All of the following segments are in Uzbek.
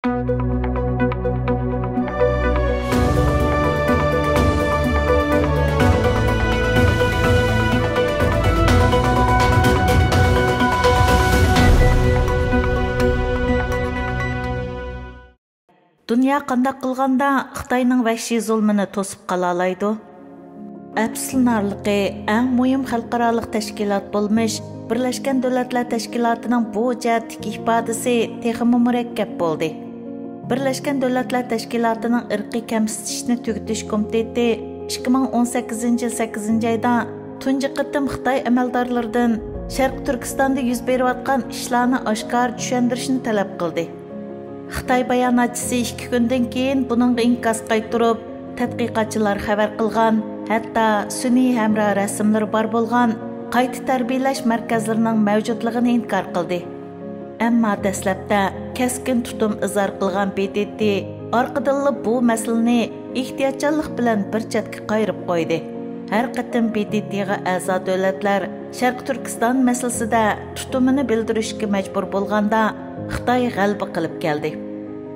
Dünya qandaq qılğanda Xitayning vahşiy zulmini to'sib qala oladi? Əfsuslanarlıqı ən mühim xalqaralıq təşkilat bolmuş Birləşmiş Dövlətlər Təşkilatının bu cəhətdəki ifadəsi texmi murakkab boldu. Birləşmiş Dövlətlər Təşkilatının irqi kəmsitishni tugutish komiteti 2018 yil 8 ayda tunji qitim Xitoy amaldorlaridan Sharq Turkistonda yuz berayotgan ishlarni oshkor tushuntirishni talab qildi. Xitoy bayonotchisi 2 kundan keyin buningga inkos qaytarib, tadqiqotchilar xabar qilgan, hatto sun'iy hamroh rasmlari bor bo'lgan qayta tarbiyalash markazlarining mavjudligini inkor qildi. Ammo dastlabda keskin tutum izhor qilgan BDT orqadan bu masalani ehtiyotchanlik bilan bir chetga qayirib qo'ydi. Har qatim BDTga a'zo davlatlar Sharq Turkiston masalasida tutumini bildirishga majbur bo'lganda Xitoy g'alaba qilib keldi.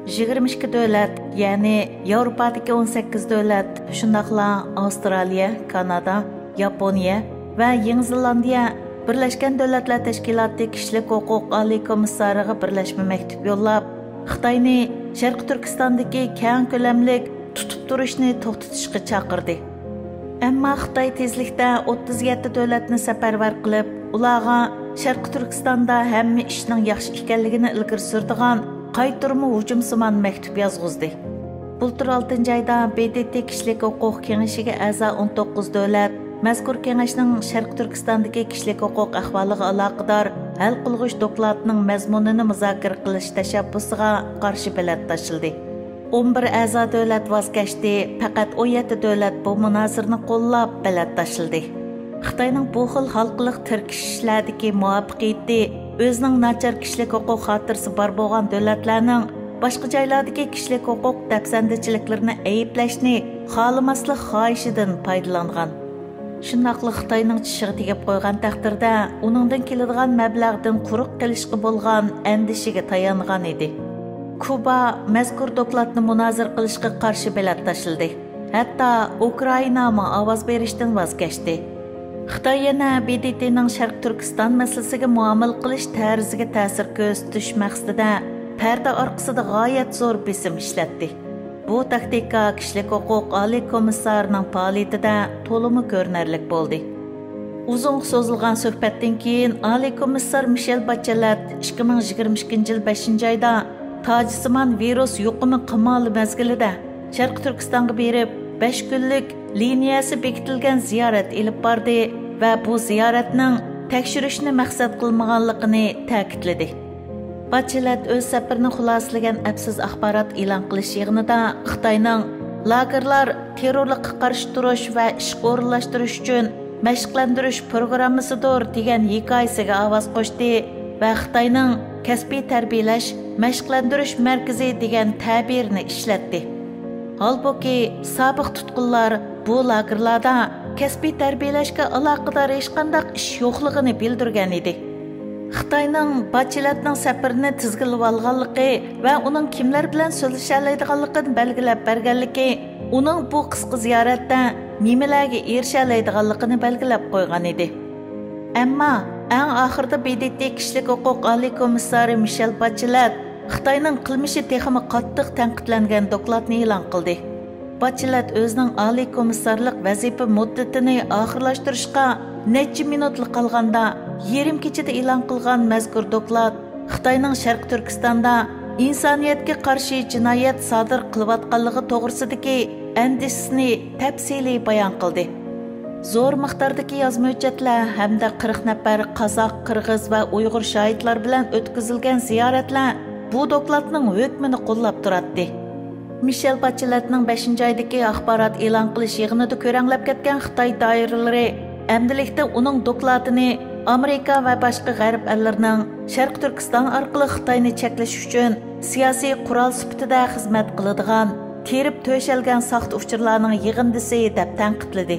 22 davlat, ya'ni Yevropadagi 18 davlat, shundaqla Avstraliya, Kanada, Yaponiya va Yangi Zelandiya Birlashgan Davlatlar Tashkiloti kishilik huquq oliy komissariga birlashma maktub yo'llab, Xitoyni Sharq Turkistondagi keng ko'lamlik tutib turishni to'xtatishga chaqirdi. Ammo Xitoy tezlikda 37 davlatni safarbar qilib, ularga Sharq Turkistonda hamma ishning yaxshi ekanligini ilgari surdigan qaytirma hujumsimon maktub yozg'izdi. Bultur 6 ayda BDT kishilik huquq kengashiga a'zo 19 davlat mazkur kengashning Sharq Turkistondagi kishilik huquq ahvoliga aloqador hal qilg'uch doklatining mazmunini muzokara qilish tashabbusiga qarshi bilat tashildi. 11 a'zo davlat voz kechdi, faqat 17 davlat bu munozirani qo'llab bilat tashildi. Xitoyning bu xil xalqliq tirkishishlardagi muvaffaqiyati o'zining nachar kishilik huquq xotirasi bor bo'lgan davlatlarning boshqa joylardagi kishilik huquq dafsandichiliklarini ayblashni xohlamaslik xohishidan foydalangan. Shundaqli Xitoyning tishiga tegib qo'ygan taqdirda uningdan keladigan mablag'dan quruq qilishga bo'lgan andishiga tayangan edi. Kuba mazkur dokladni munozir qilishga qarshi bilat tashildi. Hatto Ukraina ovoz berishdan voz kechdi. Xitoy yana BDTning Sharq Turkiston masalasiga muomala qilish tarziga ta'sir ko'rsatish maqsadida parda orqasida g'oyat zo'r besim ishlatdi. Bu taktika kishilik huquq oliy komissarining faoliyatida to'limi ko'rinarli bo'ldi. Uzun so'zilgan suhbatdan keyin oliy komissar Michel Bachelet 2022 yil 5 oyda tojisimon virus yuqumi qimoli mezgilida Sharq Turkistonga berib 5 kunlik liniyasi bekitilgan ziyorat ilib bordi va bu ziyoratning tekshirishni maqsad qilmaganligini ta'kidladi. Bachelet o'z safarini xulosalagan absiz axborot e'lon qilish yig'inida Xitoyning lagerlar terrorlikqa qarshi turish va ish o'rinlashtirish uchun mashqlantirish programmasidir degan hikoyasiga ovoz qo'shdi va Xitoyning kasbiy tarbiyalash mashqlantirish markazi degan ta'birni ishlatdi. Halbuki sobiq tutqunlar bu lagerlarda kasbiy tarbiyalashga aloqador hech qanday ish yo'qligini bildirgan edi. Xitoyning Bacheletning safarini tizgilib olganligi va uning kimlar bilan so'zlasha oladiganligini belgilab berganligi uning bu qisqa ziyoratda nimalarga erisha oladiganligini belgilab qo'ygan edi. Ammo eng oxirida BDT kishilik huquq oliy komissari Michel Bachelet Xitoyning qilmishi texmi qattiq tanqidlangan dokladni e'lon qildi. Bachelet o'zining oliy komissarlik vazifa muddatini oxirlashtirishga necha minutlik qolganda yarim kechada e'lon qilgan mazkur doklad Xitoyning Sharq Turkistonda insoniyatga qarshi jinoyat sodir qilayotganligi to'g'risidagi andisini tafsiliy bayon qildi. Zo'r miqdordagi yozma hujjatlar hamda 40 nafar qozoq, qirg'iz va uyg'ur shohidlar bilan o'tkazilgan ziyoratlar bu dokladning hukmini qo'llab turadi. Michel Bacheletning 5 oydagi axborot e'lon qilish yig'inida ko'ranglab ketgan Xitoy doiralari amdilikda uning dokladini Amerika va boshqa g'arb ellarining Sharq Turkiston orqali Xitoyni cheklash uchun siyosiy qurol sifatida xizmat qiladigan terib to'shalgan saxt uchurlarning yig'indisi deb tanqidladi.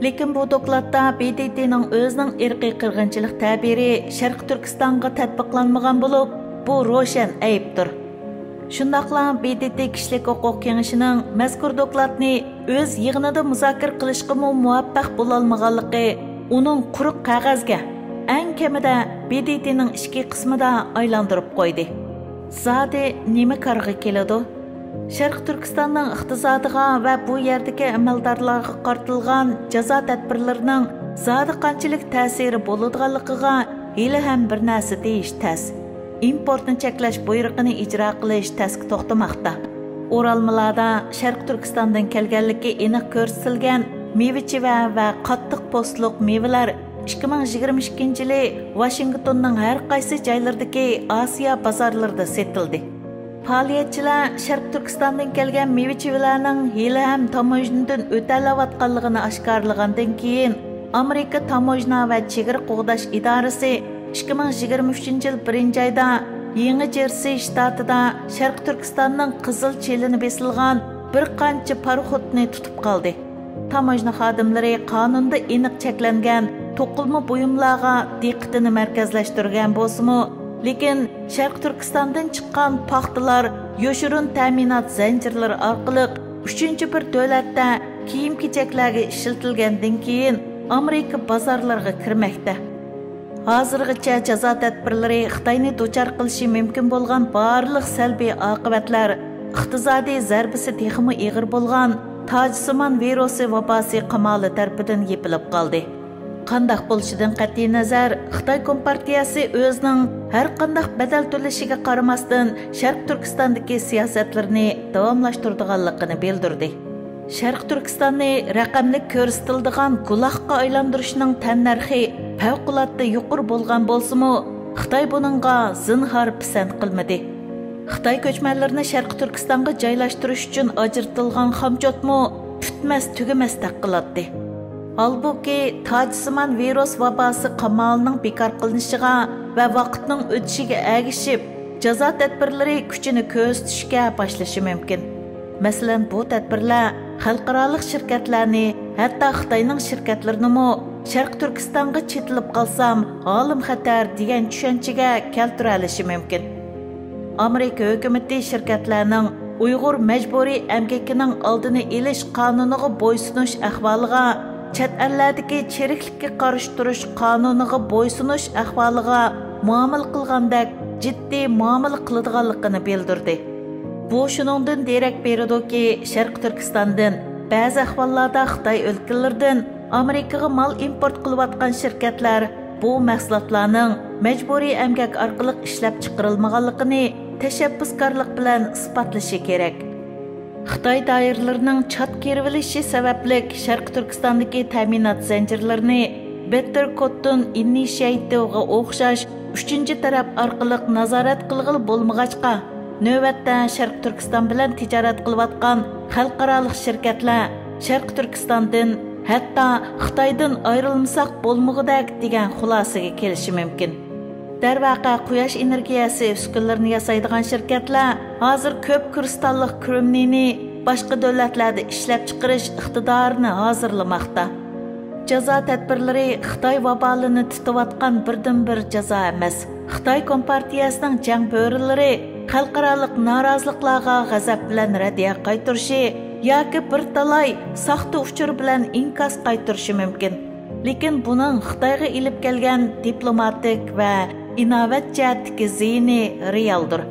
Lekin bu dokladda BDTning o'zining irqiy qirg'inchilik ta'biri Sharq Turkistonga tatbiqlanmagan bo'lib, bu ro'shan aybdir. Shundaqla BDT Kishilik huquq kengashining mazkur dokladni o'z yig'inida muzokara qilishga muvaffaq bo'la olmaganligi uning quruq qog'ozga eng kamida BDTning ichki qismida aylantirib qo'ydi. Zodi nima qarg'i keladi? Sharq Turkistonning iqtisodiga va bu yerdagi amaldorlarga qartilgan jazo tadbirlarining zodi qanchalik ta'siri bo'ladiganligiga hali ham bir narsa deyish tas. Importni cheklash buyrug'ini ijro qilish tasga to'xtamoqda. O'ralmalarda Sharq Turkistondan kelganligi aniq ko'rsatilgan meva-cheva va qattiq postliq mevalar 2022-yili Washingtonning har qaysi joylaridagi Osiyo bozorlarida sotildi. Faoliyatchilar Sharq Turkistondan kelgan meva-chevalarning hali ham tamojnadan o'talayotganligini oshkorlagandan keyin Amerika Tamojna va chegara qo'g'dash idorasi 2023-yil 1-oyda Yangi Jersey shtatida Sharq Turkistonning qizil chelini besilgan bir qancha paroxodni tutib qoldi. Tamojna xodimlari qonunda aniq cheklangan to'qilma buyumlarga diqqatini markazlashtirgan bo'lsa-mu, lekin Sharq Turkistondan chiqqan paxtalar yoshurun ta'minot zanjirlari orqali 3-bir davlatda kiyim-kechaklarga ishlatilgandan keyin Amerika bozorlariga kirmoqda. Hozirgacha jazo tadbirlari Xitoyni duchor qilishi mumkin bo'lgan barliq salbiy oqibatlar, iqtisodiy zarbasi texmi og'ir bo'lgan tojsimon virusi vabosi qamoli tarafidan yepilib qoldi. Qandaq bo'lishidan qat'iy nazar, Xitoy Kompartiyasi o'zining har qanday badal to'lashiga qaramasdan Sharq Turkistondagi siyosatlarini davomlashtiradiganligini bildirdi. Sharq Turkistonni raqamli ko'rsatiladigan gulohga aylantirishning tannarxi favqulodda yuqori bo'lgan bo'lsa-mu, Xitoy buningga zinhor pisand qilmadi. Xitoy ko'chmanlarini Sharq Turkistonga joylashtirish uchun ajratilgan xomchotmi tutmas tugamas taqqilatdi. Halbuki tojsimon virus vabosi qamalining bekor qilinishiga va vaqtning o'tishiga ergishib, jazo tadbirlari kuchini ko'rsatishga boshlashi mumkin. Masalan, bu tadbirlar xalqarалық shirkatlarni, hatto Xitoyning shirkatlarini Sharq Turkistonga chetilib qolsam, olim xatar degan tushunchaga keltira olishi mumkin. Amerika hukumati shirkatlarning Uyg'ur majburiy emgakining oldini olish qonuniga bo'ysunish ahvoliga, chet ellardagi cheriklikka qarshi turish qonuniga bo'ysunish ahvoliga muomala qilgandek jiddiy muomala qiladiganligini bildirdi. Bu shuningdan derak beradiki, Sharq Turkistondan ba'zi ahvollarda Xitoy o'lkalaridan Amerikaga mal import qilayotgan shirkatlar bu mahsulotlarning majburiy emgak orqali ishlab chiqarilmaganligini tashabbuskorlik bilan isbotlashi kerak. Xitoy doiralarining chat kerilishi sababli Sharq Turkistondagi ta'minot zanjirlarini Better Cotton Initiative-ga o'xshash 3-taraf orqali nazorat qilg'ili bo'lmag'achqa, navbatda Sharq Turkiston bilan tijorat qilayotgan xalqaro shirkatlar Sharq Turkistondan hatto Xitoydan ayrilmasak bo'lmag'udak degan xulosaga kelishi mumkin. Darvaqa quyosh energiyasi uskunalarini yasaydigan shirkatlar hozir ko'p kristallik kremniyni boshqa davlatlarda ishlab chiqarish iqtidorini hozirlamoqda. Jazo tadbirlari Xitoy vabolini tutayotgan birdan-bir jazo emas. Xitoy Kompartiyasining jang bo'rilari xalqarалық noroziliklarga g'azab bilan raddiya qaytirishi yoki bir talay saxta uchur bilan inkos qaytirishi mumkin. Lekin buning Xitoyga ilib kelgan diplomatik va inovat jihatdagi ziyni realdir.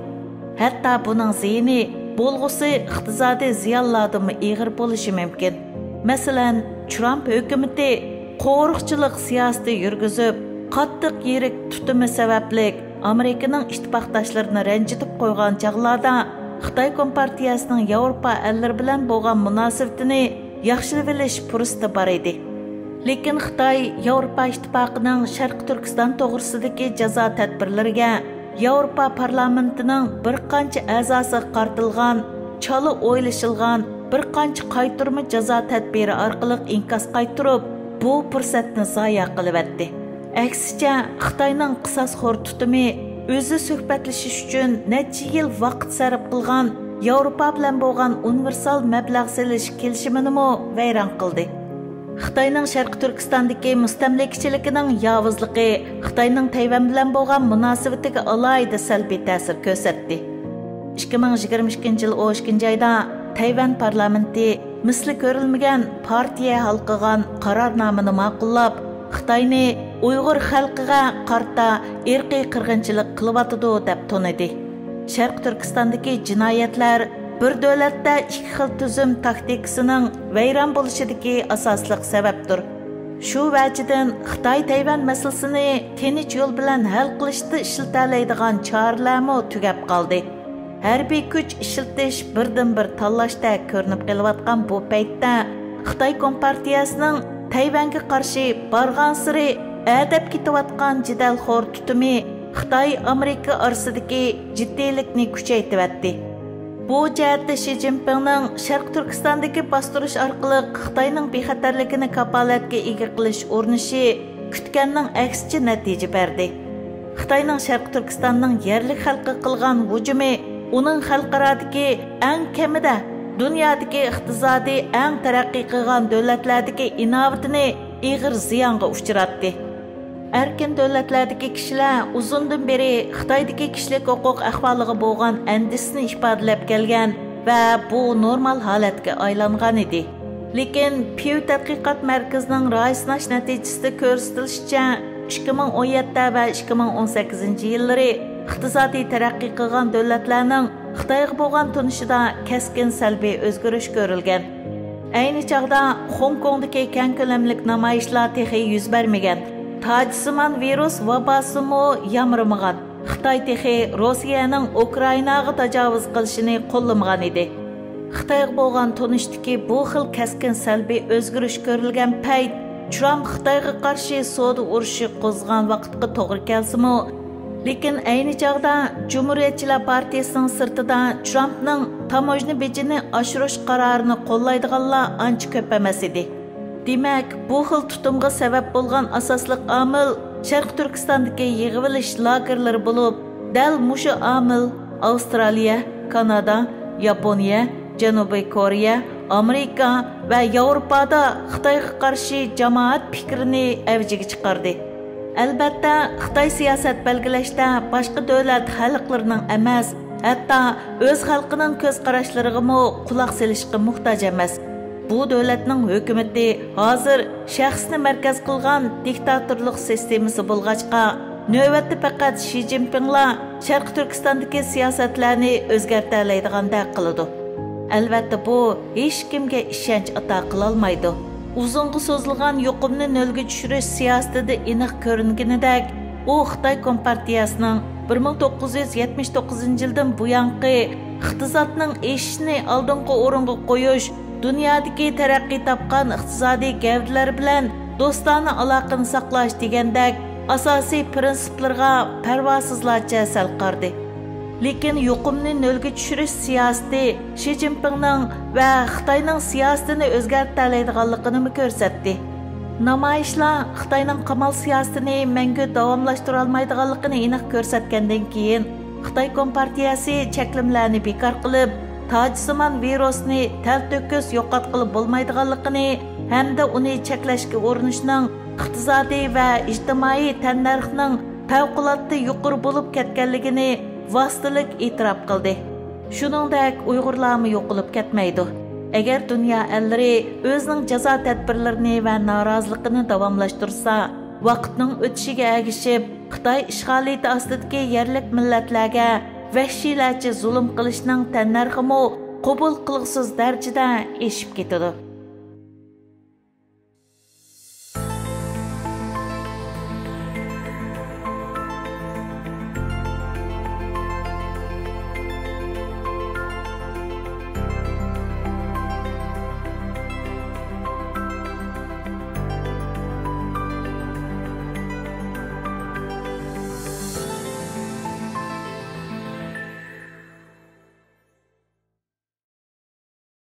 Hatto buning ziyni bo'lg'usi iqtisodiy ziyonlardan ig'ir bo'lishi mumkin. Masalan, Trump hukumati qo'riqchilik siyosati yurgizib, qattiq yirik tutumi sababli Amerikaning ittifoqdoshlarini ranjitib qo'ygan chog'larda Xitoy Kompartiyasining Yevropa ellari bilan bo'lgan munosabatini yaxshilab fursati bor edi. Lekin Xitoy Yevropa ittifoqining Sharq Turkiston to'g'risidagi jazo tadbirlariga Yevropa parlamentining bir qancha a'zosi qartilgan, chala o'ylashilgan bir qancha qaytirma jazo tadbiri orqali inkos qaytirib, bu fursatni zoya qilibdi. Aksicha Xitoyning qisosxo'r tutumi o'zi suhbatlashish uchun necha yil vaqt sarf qilgan Yevropa bilan bo'lgan universal mablag' selish kelishimini vayron qildi. Xitoyning Sharq Turkistondagi mustamlakachiliginin yovuzligi Xitoyning Tayvan bilan bo'lgan munosabatiga alohida salbiy ta'sir ko'rsatdi. 2022 yıl 12 ayda Tayvan parlamenti misli ko'rilmagan partiya hal qilgan qarornomani ma'qullab, Xitoyni Uyg'ur xalqiga qarta irqiy qirg'inchilik qilyotidi deb tonidi. Sharq Turkistondagi jinoyatlar bir davlatda ikki xil tuzum taktikasining vayron bo'lishidagi asosli sababdir. Shu vajidan Xitoy Tayvan masalasini tinch yo'l bilan hal qilishda ishlatiladigan choralarmi tugab qoldi. Harbiy kuch ishlatish birdan-bir tanlashda ko'rinib kelayotgan bu paytda Xitoy Kompartiyasining Tayvanga qarshi borgan siri adab ketayotgan jidalxo'r tutumi Xitoy Amerika orasidagi jiddiylikni kuchaytirdi. Bu jihatda Xi Jinpingning Sharq Turkistondagi bostirish orqali Xitoyning bexatarligini kapolatga ega qilish urinishi kutganning aksicha natija berdi. Xitoyning Sharq Turkistonning yerlik xalqi qilgan hujumi uning xalqarodagi eng kamida dunyodagi iqtisodiy eng taraqqiy qilgan davlatlardagi inovatini ig'ir ziyonga uchratdi. Erkin davlatlardagi kishilar uzundan beri Xitoydagi kishilik huquq ahvoliga bo'lgan andisini ifodalab kelgan va bu normal holatga aylangan edi. Lekin Pew tadqiqot markazining ra'yisnash natijasida ko'rsatilishicha 2017 va 2018 yillari iqtisodiy taraqqiy qilgan davlatlarning Xitoyga bo'lgan tunishida keskin salbiy o'zgarish ko'rilgan. Ayni chog'da Hong Kongdagi keng ko'lamlik namoyishlar texi yuz bermagan. Tajsimon virus vabosimi yamramagan. Xitoy texi Rossiyaning Ukrainaga tajovuz qilishini qo'llamagan edi. Xitoyga bo'lgan tunishdagi bu xil keskin salbiy o'zgarish ko'rilgan payt Trump Xitoyga qarshi savdo urushi qo'zg'agan vaqtga to'g'ri kelsimi, lekin ayni chog'da Cumhuriyetchilar partiyasining sirtida Trumpning tamojna bejini oshirish qarorini qo'llaydiganlar ancha ko'p emas edi. Demak, bu xil tutumga sabab bo'lgan asosli omil Sharq Turkistondagi yig'ilish lagerlari bo'lib, dal mushu omil Avstraliya, Kanada, Yaponiya, Janubiy Koreya, Amerika va Yevropada Xitoyga qarshi jamoat fikrini avjiga chiqardi. Albatta, Xitoy siyosat belgilashda boshqa davlat xalqlarining emas, hatto o'z xalqining ko'z qarashlariga quloq solishga muhtoj emas. Bu davlatning hukumati hozir shaxsni markaz qilgan diktatorlik sistemasi bo'lg'achqa, navbatda faqat Xi Jinpinglar Sharq Turkistondagi siyosatlarni o'zgartira oladiganday qiladi. Albatta bu hech kimga ishonch ato qila olmaydi. Uzunga so'zilgan yuqumni nolga tushirish siyosatida aniq ko'ringanidek, u Xitoy Kompartiyasining 1979 yildan buyangi iqtisodning eshishni oldingi o'ringa qo'yish, dunyodagi taraqqiy topgan iqtisodiy gavdalar bilan do'stona aloqani saqlash degandek asosiy prinsiplarga parvosizlarcha sal qardi. Lekin yuqumni nolga tushirish siyosati Xi Jinpingning va Xitoyning siyosatini o'zgartira oladiganligini ko'rsatdi. Namoyishlar Xitoyning qamal siyosatini mangu davomlashtira olmaydiganligini aniq ko'rsatgandan keyin Xitoy Kompartiyasi cheklimlarni bekor qilib, tajsimon virusni talto'kis yo'qotqilib bo'lmaydiganligini hamda uni cheklashga urinishning iqtisodiy va ijtimoiy tannarxning favqulodda yuqori bo'lib ketganligini vositalik e'tirof qildi. Shuningdek, Uyg'urlarmi yo'qolib ketmaydi. Agar dunyo ellari o'zining jazo tadbirlarini va noroziligini davomlashtirsa, vaqtning o'tishiga ergishib, Xitoy ishg'oliyati ostidagi yerlik millatlarga vahshiylarcha zulm qilishning tannarximi qabul qilg'isiz darajada eshib ketadi.